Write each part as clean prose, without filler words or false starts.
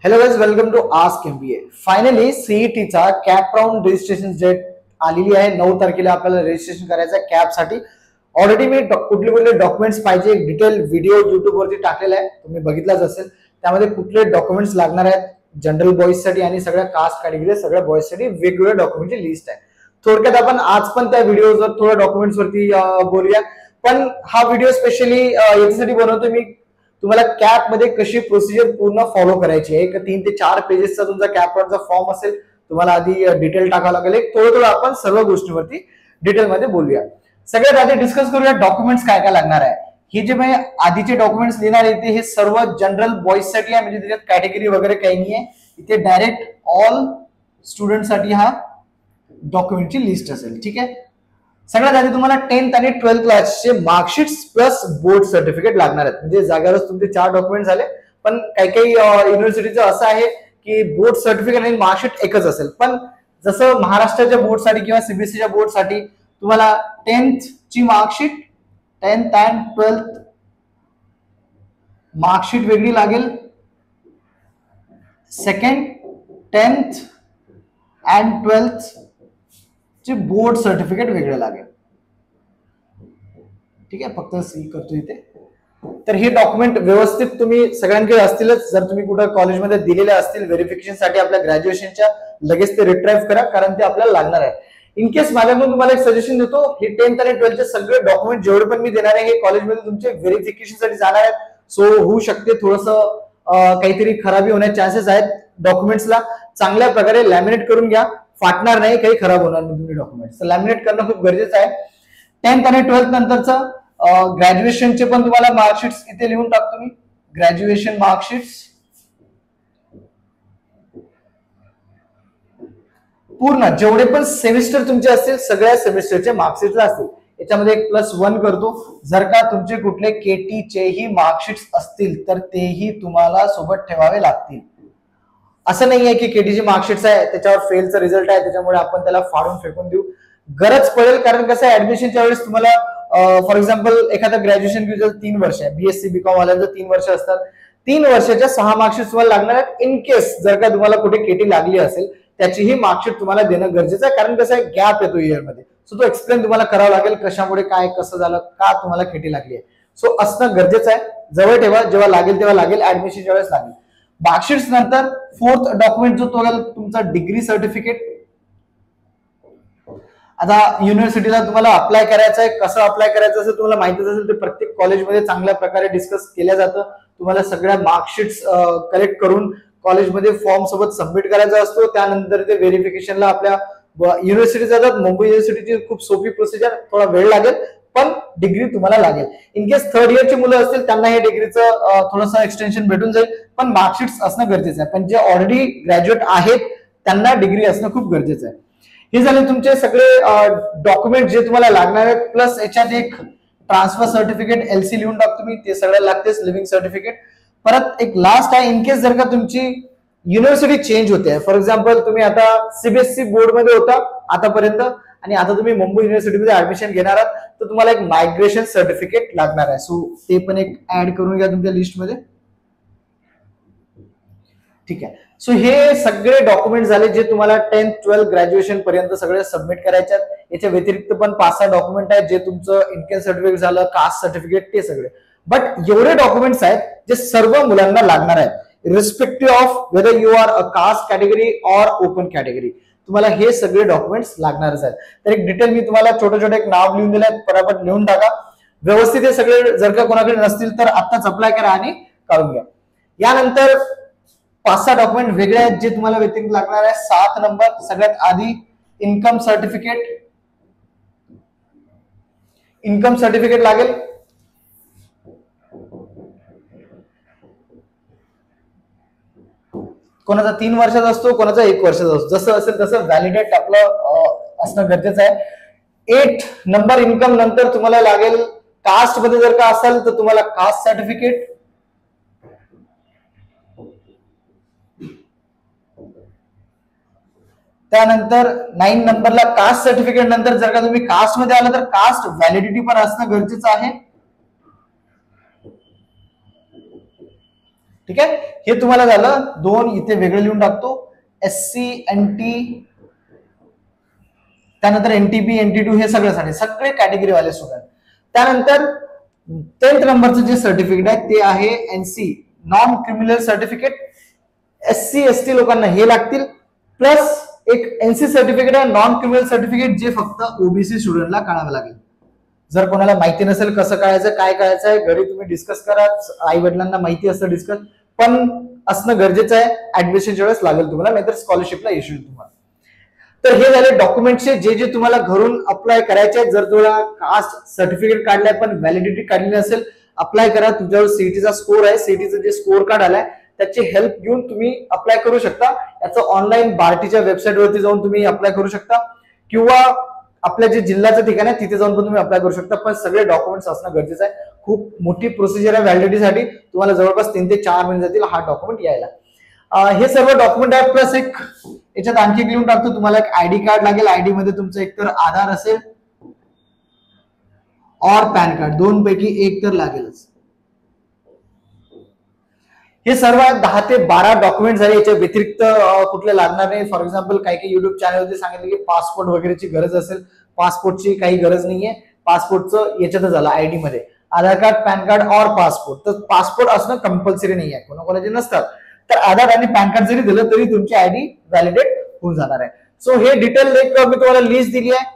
Hello guys, welcome to ask MBA. Finally सीईटीचा cap round registration date आलेली आहे। 9 तारखेला आपल्याला रजिस्ट्रेशन करायचं आहे कॅप साठी। ऑलरेडी मी कुठले डॉक्युमेंट्स पाहिजे एक डिटेल व्हिडिओ YouTube वरती टाकलेला आहे, तुम्ही बघितलाच असेल। त्यामध्ये कुठले डॉक्युमेंट्स लागणार आहेत जनरल बॉयज साठी आणि सगळ्या कास्ट कॅटेगरी सगळ्या बॉयज साठी वेगवेगळ्या डॉक्युमेंटची लिस्ट आहे। थोडक्यात आपण आज पण त्या व्हिडिओवर थोडं डॉक्युमेंट्स वरती बोलूया, पण हा व्हिडिओ स्पेशली याच्यासाठी बनवतो मी तुम्हाला कॅप मध्ये कशी प्रोसिजर पूर्ण फॉलो करायची आहे। 3 ते 4 पेजेसचा तुमचा कॅप राउंडचा फॉर्म असेल, तुम्हाला आधी डिटेल टाकावं लागेल। थोडं आपण सर्व गोष्टींवरती डिटेल मध्ये बोलूया। सगळ्यात आधी डिस्कस करूया डॉक्युमेंट्स काय काय लागणार आहे। हे जे मी आधीचे डॉक्युमेंट्स लिहिणार आहे हे सर्व जनरल बॉयज साठी आहे, म्हणजे त्याच्यात कॅटेगरी वगैरे काही नाही आहे। इथे डायरेक्ट ऑल स्टुडंट साठी हा डॉक्युमेंटची लिस्ट असेल, ठीक आहे। सगळ्यात आधी तुम्हाला 10th आणि 12th क्लासचे मार्कशीट्स प्लस बोर्ड सर्टिफिकेट लागणार आहेत। म्हणजे जागेवरच तुमचे 4 डॉक्युमेंट झाले, पण काही युनिव्हर्सिटीचं असं आहे की बोर्ड सर्टिफिकेट आणि मार्कशीट एकच असेल। पण जसं महाराष्ट्राच्या बोर्डसाठी किंवा सीबीएसईच्या बोर्डसाठी तुम्हाला 10th ची marksheet, 10th and 12th marksheet वेगळी लागेल। सेकंड 10th अँड 12th चे बोर्ड सर्टिफिकेट वेगळे लागेल, ठीक आहे। फक्त सी करतो इथे। तर हे डॉक्युमेंट व्यवस्थित तुम्ही सगळ्यांकडे असतीलच। जर तुम्ही कुठे कॉलेजमध्ये दिलेले असतील व्हेरिफिकेशन साठी आपल्या ग्रॅज्युएशनच्या, लगेच ते रिट्राईव्ह करा, कारण ते आपल्याला लागणार आहे। इन केस माझ्याकडून तुम्हाला एक सजेशन देतो, हे 10th आणि 12th चे सगळे डॉक्युमेंट जेवढे पण मी देणार आहे हे कॉलेजमध्ये तुमचे व्हेरिफिकेशन साठी जाणार आहेत। सो होऊ शकते थोडंसं काहीतरी खराबी होण्याचे चान्सेस आहेत। डॉक्युमेंट्सला चांगल्या प्रकारे लॅमिनेट करून घ्या, फाटणार नाही, काही खराब होणार नाही तुमचे डॉक्युमेंट्स। तर लॅमिनेट करणं खूप गरजेचं आहे। 10th आणि 12th नंतरचं ग्रॅज्युएशनचे पण तुम्हाला मार्कशीट्स इथे लिहून टाकतो मी। ग्रॅज्युएशन मार्कशीट्स पूर्ण जेवढे पण सेमिस्टर तुमचे असतील सगळ्या सेमिस्टरचे मार्कशीट्स असतील। याच्यामध्ये एक +1 करतो, जर का तुमचे कुठले केटीचेही मार्कशीट्स असतील तर तेही तुम्हाला सोबत ठेवावे लागतील। असं नाहीये की केटीची मार्कशीट्स आहे त्याच्यावर फेलचा रिझल्ट आहे त्याच्यामुळे आपण त्याला फाडून फेकून देऊ। गरज पडेल, कारण कसं आहे ऍडमिशनच्या वेळेस तुम्हाला फॉर एक्झाम्पल एखादा ग्रॅज्युएशन 3 वर्ष आहे, बीएससी बीकॉम वाल्यांचं 3 वर्ष असतात। 3 वर्षाच्या 6 मार्कशीट तुम्हाला लागणार आहेत। इन केस जर का तुम्हाला कुठे केटी लागली असेल त्याचीही मार्कशीट तुम्हाला देणं गरजेचं आहे, कारण कसं आहे गॅप येतो इयर मध्ये। सो तो एक्सप्लेन तुम्हाला करावा लागेल, कशामुळे काय कसं झालं, का तुम्हाला केटी लागली आहे। सो असणं गरजेचं आहे, जवळ ठेवा, जेव्हा लागेल तेव्हा लागेल, ऍडमिशनच्या वेळेस लागेल। मार्कशीट्स नंतर 4th डॉक्युमेंट जो तो तुमचा डिग्री सर्टिफिकेट। आता युनिव्हर्सिटीला तुम्हाला अप्लाय करायचं आहे, कसं अप्लाय करायचं असेल तुम्हाला माहितीच असेल, ते प्रत्येक कॉलेजमध्ये चांगल्या प्रकारे डिस्कस केलं जातं। तुम्हाला सगळ्या मार्कशीट्स कलेक्ट करून कॉलेजमध्ये फॉर्म सोबत सबमिट करायचा असतो। त्यानंतर ते व्हेरिफिकेशनला आपल्या युनिव्हर्सिटी जातात। मुंबई युनिव्हर्सिटीची खूप सोपी प्रोसिजर, थोडा वेळ लागेल पण डिग्री तुम्हाला लागेल। इन केस 3rd इयरची मुलं असतील त्यांना हे डिग्रीचं थोडंसं एक्सटेन्शन भेटून जाईल, पण मार्कशीट्स असणं गरजेचं आहे। पण जे ऑलरेडी ग्रॅज्युएट आहेत त्यांना डिग्री असणं खूप गरजेचं आहे। हे झाले तुमचे सगळे डॉक्युमेंट जे तुम्हाला लागणार आहेत, प्लस याच्यात एक ट्रान्सफर सर्टिफिकेट एलसी लिहून टाकतो मी, ते सगळं लागतेच, लिव्हिंग सर्टिफिकेट। परत एक लास्ट आहे, इन केस जर का तुमची युनिव्हर्सिटी चेंज होते, फॉर एक्झाम्पल तुम्ही आता सीबीएसई बोर्ड मध्ये होता आतापर्यंत आणि आता तुम्ही मुंबई युनिव्हर्सिटीमध्ये ऍडमिशन घेणार आहात, तर तुम्हाला एक मायग्रेशन सर्टिफिकेट लागणार आहे। सो ते पण एक ऍड करून घ्या तुमच्या लिस्टमध्ये, ठीक आहे। सो हे सगळे डॉक्युमेंट झाले जे तुम्हाला 10th 12th ग्रॅज्युएशन पर्यंत सगळे सबमिट करायचे आहेत। याच्या व्यतिरिक्त पण 5-6 डॉक्युमेंट आहेत जे तुमचं इन्कम सर्टिफिकेट झालं, कास्ट सर्टिफिकेट, ते सगळे। बट एवढे डॉक्युमेंट्स आहेत जे सर्व मुलांना लागणार आहेत, respective of whether you are a caste category or open category, तुम्हाला हे सगळे डॉक्युमेंट्स लागणारच आहेत। तर एक डिटेल मी तुम्हाला छोटे एक नाव लिहून दिलं आहे, पटापट लिहून टाका व्यवस्थित। हे सगळे जर का कोणाकडे नसतील तर आत्ताच अप्लाय करा आणि काढून घ्या। यानंतर 5-6 डॉक्युमेंट वेगळे आहेत जे तुम्हाला व्यतिरिक्त लागणार आहे। 7 नंबर सगळ्यात आधी इन्कम सर्टिफिकेट लागेल। कोणाचा 3 वर्षाचा असतो, कोणाचा 1 वर्षाचा असतो, जसं असेल तसं व्हॅलिडेट आपलं असणं गरजेचं आहे। 8 नंबर इन्कम नंतर तुम्हाला लागेल कास्ट मध्ये जर का असेल तर तुम्हाला कास्ट सर्टिफिकेट। त्यानंतर 9 नंबरला कास्ट सर्टिफिकेट नंतर जर का तुम्ही कास्ट मध्ये आला तर कास्ट व्हॅलिडिटी पण असणं गरजेचं आहे। ठीक आहे, हे तुम्हाला झालं दोन, इथे वेगळे लिहून टाकतो, SC NT, त्यानंतर NTP NT2 हे सगळे कॅटेगरी वाले स्टुडंट. त्यानंतर 10th नंबरचं जे सर्टिफिकेट आहे ते आहे NC non criminal certificate. SC ST लोकांना हे लागतील, प्लस एक NC सर्टिफिकेट आहे नॉन क्रिमिनल सर्टिफिकेट, जे फक्त OBC स्टुडंटला काढावं लागेल. जर कोणाला माहिती नसेल कसं काढायचं काय काढायचं आहे, घरी तुम्ही डिस्कस करा, आई वडिलांना माहिती असतं डिस्कस, पण असणं गरजेचं आहे, ऍडमिशनच्या वेळेस लागेल तुम्हाला, नाहीतर स्कॉलरशिपला इश्यू तुम्हाला. तर हे झाले डॉक्युमेंटचे जे तुम्हाला घरून अप्लाय करायचे आहेत. जर तुम्हाला कास्ट सर्टिफिकेट काढलाय पण व्हॅलिडिटी काढली नसेल, अप्लाय करा. तुमच्यावर सीईटीचा स्कोर आहे, सीईटीचा जे स्कोर कार्ड आलाय त्याची हेल्प घेऊन तुम्ही अप्लाय करू शकता. याचं ऑनलाईन बार्टीच्या वेबसाईट वरती जाऊन तुम्ही अप्लाय करू शकता, किंवा आपल्या जे जिल्ह्याचं ठिकाण आहे तिथे जाऊन पण तुम्ही अप्लाय करू शकता. पण सगळे डॉक्युमेंट्स असणं गरजेचं आहे. खूप मोठी प्रोसिजर आहे व्हॅलिडिटीसाठी, तुम्हाला जवळपास 3 ते 4 महिने जातील हा डॉक्युमेंट यायला. हे सर्व डॉक्युमेंट आहे, प्लस एक याच्यात आणखी लिहून टाकतो, तुम्हाला एक आयडी कार्ड लागेल. आयडी मध्ये तुमचं एकतर आधार असेल और पॅन कार्ड, दोन पैकी एक तर लागेलच. हे सर्व 10 ते 12 डॉक्युमेंट झाले. याच्या व्यतिरिक्त कुठले लागणार नाही. फॉर एक्झाम्पल काही युट्यूब चॅनलवरती सांगितलं की पासपोर्ट वगैरेची गरज असेल, पासपोर्टची काही गरज नाहीये. पासपोर्टचं याच्यातच झालं आयडी मध्ये, आधार कार्ड, पॅन कार्ड और पासपोर्ट. तर पासपोर्ट असणं कंपल्सरी नाही आहे, कोणाकोणाचे नसतात. तर आधार आणि पॅन कार्ड जरी दिलं तरी तुमची आयडी व्हॅलिडेट होऊन जाणार आहे. सो हे डिटेल एक मी तुम्हाला लिस्ट दिली आहे.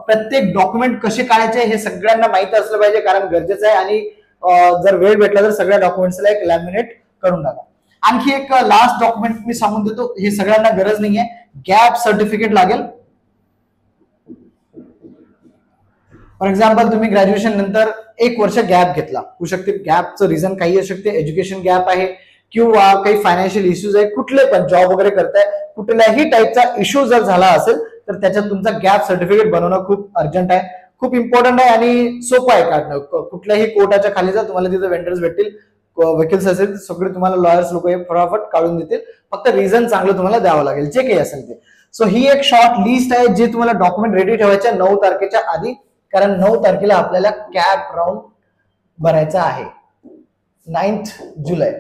प्रत्येक डॉक्युमेंट कसे काढायचे हे सगळ्यांना माहिती असलं पाहिजे, कारण गरजेचं आहे. आणि जर वेळ भेटला तर सगळ्या डॉक्युमेंट्सला एक लॅमिनेट करून टाका. आणखी एक लास्ट डॉक्युमेंट मी सांगून देतो, हे सगळ्यांना गरज नाहीये. गॅप सर्टिफिकेट लागेल. फॉर एक्झाम्पल तुम्ही ग्रॅज्युएशन नंतर 1 वर्ष गॅप घेतला, होऊ शकते गॅपचं रिझन काही असू शकते, एज्युकेशन गॅप आहे किंवा काही फायनान्शियल इश्यूज आहे, कुठले पण जॉब वगैरे करताय, कुठल्याही टाईपचा इश्यू जर झाला असेल तर त्याच्यात तुमचा गॅप सर्टिफिकेट बनवणं खूप अर्जंट आहे, खूप इम्पॉर्टंट आहे आणि सोपं आहे काढणं. कुठल्याही कोर्टाच्या खाली जा, तुम्हाला तिथे वेंडर्स भेटतील, वकील्स असेल सगळे तुम्हाला लॉयर्स लोक हे फटाफट काढून देतील. फक्त रिझन चांगलं तुम्हाला द्यावं लागेल जे काही असेल ते. सो ही एक शॉर्ट लिस्ट आहे जे तुम्हाला डॉक्युमेंट रेडी ठेवायच्या 9 तारखेच्या आधी, कारण 9 तारखेला आपल्याला कॅप राऊंड भरायचा आहे, 9th जुलै.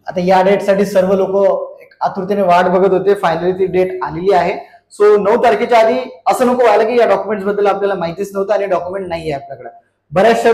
आता या डेट साठी सर्व लोक आतुरतेने वाट बघत होते, फायनली ती डेट आलेली आहे. सो 9 तारखेच्या आधी असं नको व्हायला की या डॉक्युमेंट्स बद्दल आपल्याला माहितीच नव्हतं आणि डॉक्युमेंट नाही आहे आपल्याकडे. बऱ्याचशा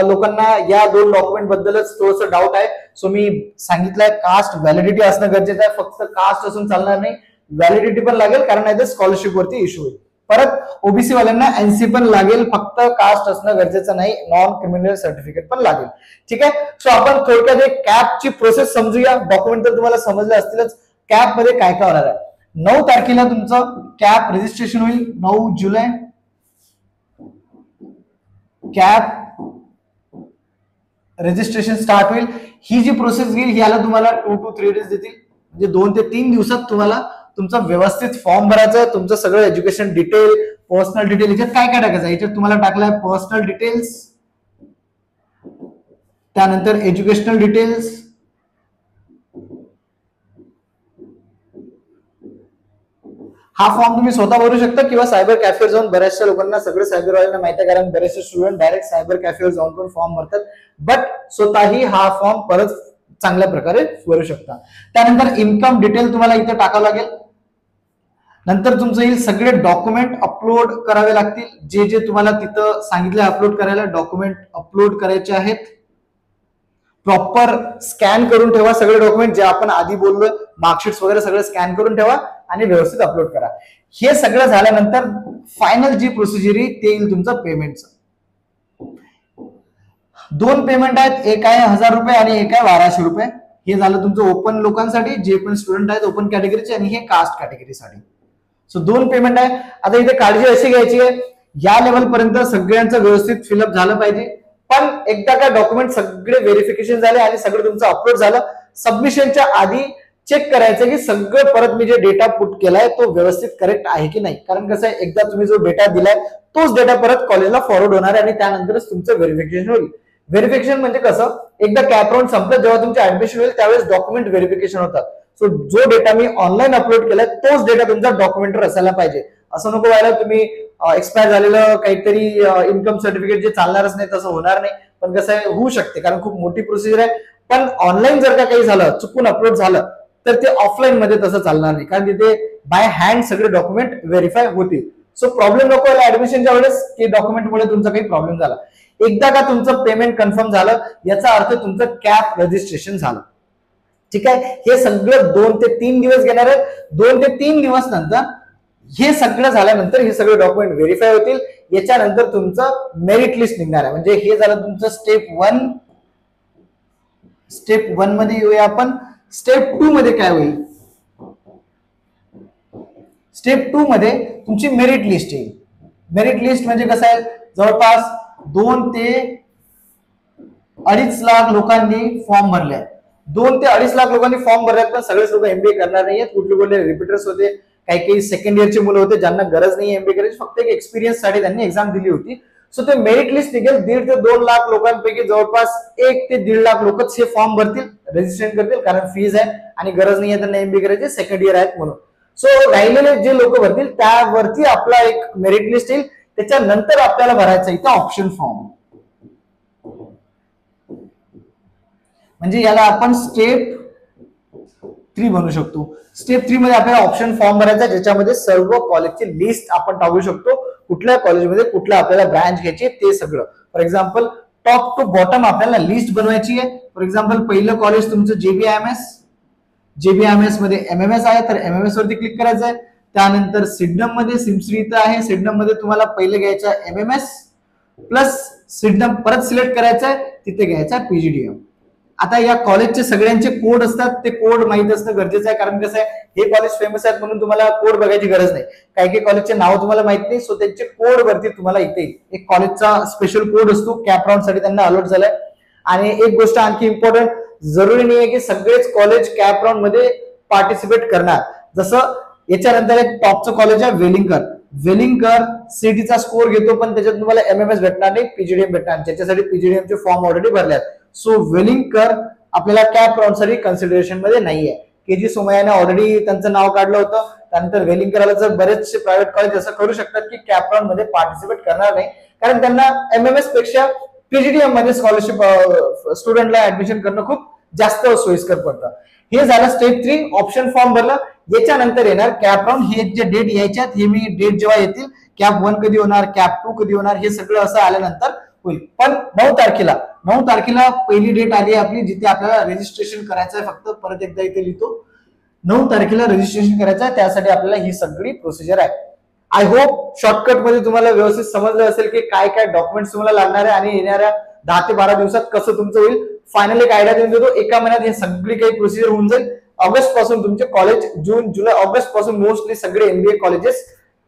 लोकांना या 2 डॉक्युमेंट बद्दलच थोडंसं डाऊट आहे. सो मी सांगितलंय कास्ट व्हॅलिडिटी असणं गरजेचं आहे. फक्त कास्ट असून चालणार नाही, व्हॅलिडिटी पण लागेल, कारण नाही तर स्कॉलरशिप वरती इश्यू होईल. परत ओबीसी वाल्यांना एनसी पण लागेल, फक्त कास्ट असणं गरजेचं नाही, नॉन क्रिमिनल सर्टिफिकेट पण लागेल. ठीक आहे. सो आपण थोडक्यात एक कॅपची प्रोसेस समजूया. डॉक्युमेंट तर तुम्हाला समजले असतीलच, कॅप मध्ये काय काय होणार आहे. 9 तारखेला तुमचं कॅप रजिस्ट्रेशन होईल, 9 जुलै कॅप रजिस्ट्रेशन स्टार्ट होईल. ही जी प्रोसेस घेईल याला तुम्हाला 2 to 3 डेज देतील, म्हणजे 2 ते 3 दिवसात तुम्हाला तुमचा व्यवस्थित फॉर्म भरायचा आहे. तुमचं सगळं एज्युकेशन डिटेल, पर्सनल डिटेल, याच्यात काय काय टाकायचं, याच्यात तुम्हाला टाकलाय पर्सनल डिटेल्स, त्यानंतर एज्युकेशनल डिटेल्स, हा फॉर्म तुम्ही स्वतः भरू शकता किंवा सायबर कॅफेवर जाऊन. बऱ्याचशा लोकांना, सगळे सायबरवाल्यांना माहिती आहे, कारण बरेचसे स्टुडंट डायरेक्ट सायबर कॅफेवर जाऊन पण फॉर्म भरतात. बट स्वतःही हा फॉर्म परत चांगल्या प्रकारे भरू शकता. त्यानंतर इन्कम डिटेल तुम्हाला इथे टाकावं लागेल. नंतर तुमचं येईल सगळे डॉक्युमेंट अपलोड करावे लागतील, जे जे तुम्हाला तिथं सांगितलं अपलोड करायला. डॉक्युमेंट अपलोड करायचे आहेत, प्रॉपर स्कॅन करून ठेवा सगळे डॉक्युमेंट, जे आपण आधी बोललोय, मार्कशीट्स वगैरे सगळं स्कॅन करून ठेवा आणि व्यवस्थित अपलोड करा. हे सगळं झाल्यानंतर फायनल जी प्रोसिजर आहे ते येईल तुमचं पेमेंटचं. 2 पेमेंट आहेत, एक आहे 1000 रुपये आणि एक आहे 1200 रुपये. हे झालं तुमचं ओपन लोकांसाठी, जे पण स्टुडंट आहेत ओपन कॅटेगरीचे, आणि हे कास्ट कॅटेगरीसाठी. सो 2 पेमेंट आहे. आता इथे काळजी अशी घ्यायची आहे, या लेवल पर्यंत सगळ्यांचं व्यवस्थित फिलअप झालं पाहिजे. पण एकदा का डॉक्युमेंट सगळे व्हेरिफिकेशन झाले आणि सगळं तुमचं अपलोड झालं, सबमिशनच्या आधी चेक करायचं की सगळं परत मी जे डेटा पुट केलाय तो व्यवस्थित करेक्ट आहे की नाही. कारण कसं आहे, एकदा तुम्ही जो डेटा दिलाय तोच डेटा परत कॉलेजला फॉरवर्ड होणार आहे आणि त्यानंतरच तुमचं व्हेरिफिकेशन होईल. व्हेरिफिकेशन म्हणजे कसं, एकदा कॅप राऊंड संपलं, जेव्हा तुमचं ऍडमिशन होईल त्यावेळेस डॉक्युमेंट व्हेरिफिकेशन होतात. सो जो डेटा मी ऑनलाईन अपलोड केलाय तोच डेटा तुमचा डॉक्युमेंटवर असायला पाहिजे. असं नको व्हायला तुम्ही एक्सपायर झालेलं काहीतरी इन्कम सर्टिफिकेट जे चालणारच नाही, तसं होणार नाही. पण कसं आहे होऊ शकते कारण खूप मोठी प्रोसिजर आहे. पण ऑनलाईन जर का काही झालं, चुकून अपलोड झालं तर ते ऑफलाईन मध्ये तसं चालणार नाही, कारण तिथे बाय हँड सगळे डॉक्युमेंट व्हेरीफाय होतील. सो प्रॉब्लेम नको व्हायला ऍडमिशनच्या वेळेस की डॉक्युमेंटमुळे तुमचा काही प्रॉब्लेम झाला. एकदा का तुमचं पेमेंट कन्फर्म झालं याचा अर्थ तुमचं कॅप रजिस्ट्रेशन झालं. ठीक आहे, हे सगळं 2 ते 3 दिवस घेणार आहे. 2 ते 3 दिवस नंतर हे सगळं झाल्यानंतर हे सगळे डॉक्युमेंट व्हेरीफाय होतील. याच्यानंतर तुमचं मेरिट लिस्ट निघणार आहे. म्हणजे हे झालं तुमचं स्टेप 1. स्टेप 1 मध्ये येऊया आपण. स्टेप 2 मध्ये काय होईल? स्टेप 2 मध्ये तुमची मेरिट लिस्ट येईल. मेरिट लिस्ट म्हणजे कसं आहे, जवळपास 2 ते 2.5 लाख लोकांनी फॉर्म भरले. 2 ते 2.5 लाख लोकांनी फॉर्म भरले, पण सगळेच लोक एमबीए करणार नाहीयेत. कुठले रिपीटर्स होते, काही सेकंड इयरचे मुलं होते ज्यांना गरज नाही एमबीए करायची, फक्त एक एक्सपिरियन्स साठी त्यांनी एक्झाम दिली होती. सो ते मेरिट लिस्ट निघेल. 1.5 ते 2 लाख लोकांपैकी जवळपास 1 ते 1.5 लाख लोकच हे फॉर्म भरतील, रजिस्ट्रेशन करतील, कारण फीज आहे आणि गरज नाही आहे त्यांना एमबीए करायची, सेकंड इयर आहेत म्हणून. सो राहिलेले जे लोक भरतील त्यावरती आपला एक मेरिट लिस्ट येईल. त्याच्यानंतर आपल्याला भरायचं इथं ऑप्शन फॉर्म. म्हणजे याला आपण स्टेप 3 बनवू शकतो. स्टेप 3 मध्ये आपल्याला ऑप्शन फॉर्म भरायचा, ज्याच्यामध्ये सर्व कॉलेजची लिस्ट आपण टाकू शकतो, कुठल्या कॉलेजमध्ये कुठल्या आपल्याला ब्रांच घ्यायची ते सगळं. For example top to bottom आपल्याला लिस्ट बनवायची आहे. फॉर एक्झाम्पल पहिलं कॉलेज तुमचं जेबीआयएमएस. जेबीआयएमएस मध्ये एमएमएस आहे तर एमएमएस वरती क्लिक करायचं आहे. त्यानंतर सिडनम मध्ये सिमश्री इथं आहे, सिडनम मध्ये तुम्हाला पहिले घ्यायचं एमएमएस प्लस सिडनम, परत सिलेक्ट करायचं आहे, तिथे घ्यायचा पीजीडीएम. आता या कॉलेजचे सगळ्यांचे कोड असतात, ते कोड माहित असणं गरजेचं आहे, कारण कसं आहे हे कॉलेज फेमस आहेत म्हणून तुम्हाला कोड बघायची गरज नाही. काही काही कॉलेजचे नाव तुम्हाला माहित नाही, सो त्यांचे कोड वरती तुम्हाला इथे एक कॉलेजचा स्पेशल कोड असतो, कॅप राऊंड साठी त्यांना अलॉट झालाय. आणि एक गोष्ट आणखी इम्पॉर्टंट, जरुरी नाही आहे की सगळेच कॉलेज कॅप राऊंड मध्ये पार्टिसिपेट करणार. जसं याच्यानंतर एक टॉपचं कॉलेज आहे वेलिंगकर. वेलिंगकर सीईटीचा स्कोर घेतो, पण त्याच्यात तुम्हाला एमएमएस भेटणार नाही, पीजीडीएम भेटणार. ज्याच्यासाठी पीजीडीएमचे फॉर्म ऑलरेडी भरले. सो वेलिंगकर आपल्याला कॅप राऊंड साठी कन्सिडरेशन मध्ये नाहीये. केजी सोमय्याने ऑलरेडी त्यांचं नाव काढलं होतं. त्यानंतर वेलिंगकरला जर बरेचसे प्रायव्हेट कॉलेज असं करू शकतात की कॅप राऊंड मध्ये पार्टिसिपेट करणार नाही, कारण त्यांना एमएमएस पेक्षा पीजीडीएम मध्ये स्कॉलरशिप स्टुडंटला ऍडमिशन करणं खूप जास्त सोयीस्कर पडतं. हे झालं स्टेप 3. ऑप्शन फॉर्म भरलं. याच्यानंतर येणार कॅप राऊंड. हे जे डेट यायच्यात, हे मी डेट जेव्हा येतील, कॅप 1 कधी होणार, कॅप 2 कधी होणार, हे सगळं असं आल्यानंतर होईल. पण 9 तारखेला पहिली डेट आली आहे आपली, जिथे आपल्याला रजिस्ट्रेशन करायचं आहे. फक्त परत एकदा इथे लिहितो, 9 तारखेला रजिस्ट्रेशन करायचं आहे. त्यासाठी आपल्याला ही सगळी प्रोसिजर आहे. आय होप शॉर्टकट मध्ये तुम्हाला व्यवस्थित समजलं असेल की काय काय डॉक्युमेंट्स तुम्हाला लागणार आहे आणि येणाऱ्या 10 ते 12 दिवसात कसं तुमचं होईल. फायनल एक आयडिया देऊन देतो, एका महिन्यात हे सगळी काही प्रोसिजर होऊन जाईल. ऑगस्ट पासून तुमचे कॉलेज, जून जुलै ऑगस्ट पासून मोस्टली सगळे एमबीए कॉलेजेस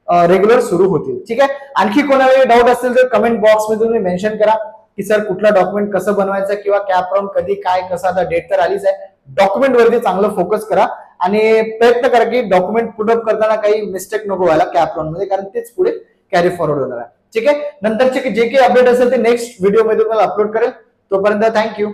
रेग्युलर सुरू होतील. ठीक आहे. आणखी कोणाला डाऊट असेल तर कमेंट बॉक्स मध्ये तुम्ही मेन्शन करा की सर कुठला डॉक्युमेंट कसं बनवायचं किंवा कॅप राऊंड कधी काय कसं. आता डेट तर आलीच आहे, डॉक्युमेंट वरती चांगलं फोकस करा आणि प्रयत्न करा की डॉक्युमेंट पुटअप करताना काही मिस्टेक नको व्हायला कॅप राऊंड मध्ये, कारण तेच पुढे कॅरी फॉरवर्ड होणार आहे. ठीक आहे. नंतरचे जे काही अपडेट असेल ते नेक्स्ट व्हिडिओ मध्ये तुम्हाला अपलोड करेल. तोपर्यंत थँक्यू.